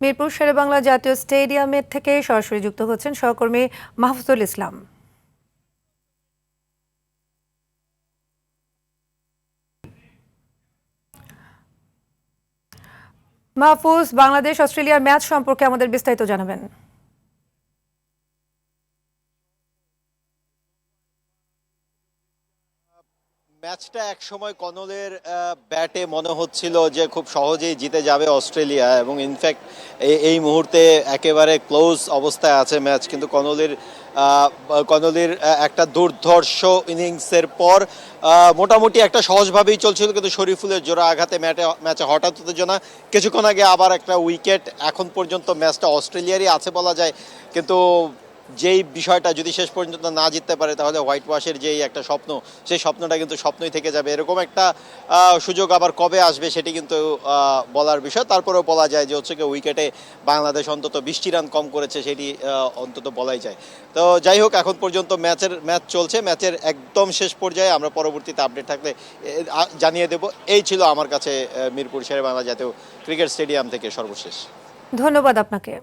মিরপুর শেরেবাংলা জাতীয় স্টেডিয়ামের থেকে সরাসরি যুক্ত হচ্ছেন সহকর্মী মাহফুজুল ইসলাম। মাহফুজ, বাংলাদেশ অস্ট্রেলিয়ার ম্যাচ সম্পর্কে আমাদের বিস্তারিত জানাবেন। ম্যাচটা একসময় কনলের ব্যাটে মনে হচ্ছিল যে খুব সহজেই জিতে যাবে অস্ট্রেলিয়া, এবং ইনফ্যাক্ট এই মুহূর্তে একেবারে ক্লোজ অবস্থায় আছে ম্যাচ। কিন্তু কনলির একটা দুর্ধর্ষ ইনিংসের পর মোটামুটি একটা সহজভাবেই চলছিল, কিন্তু শরীফুলের জোড়া আঘাতে ম্যাচে হঠাৎ উত্তেজনা। কিছুক্ষণ আগে আবার একটা উইকেট। এখন পর্যন্ত ম্যাচটা অস্ট্রেলিয়ারই আছে বলা যায়, কিন্তু যেই বিষয়টা যদি শেষ পর্যন্ত না জিততে পারে তাহলে হোয়াইট ওয়াশের যেই একটা স্বপ্ন, সেই স্বপ্নটা কিন্তু স্বপ্নই থেকে যাবে। এরকম একটা সুযোগ আবার কবে আসবে সেটি কিন্তু বলার বিষয়। তারপরেও বলা যায় যে হচ্ছে কি উইকেটে বাংলাদেশ অন্তত 20টি রান কম করেছে, সেটি অন্তত বলাই যায়। তো যাই হোক, এখন পর্যন্ত ম্যাচ চলছে। ম্যাচের একদম শেষ পর্যায়ে আমরা পরবর্তীতে আপডেট থাকলে জানিয়ে দেব। এই ছিল আমার কাছে মিরপুর শেরেবাংলা জাতীয় ক্রিকেট স্টেডিয়াম থেকে সর্বশেষ। ধন্যবাদ আপনাকে।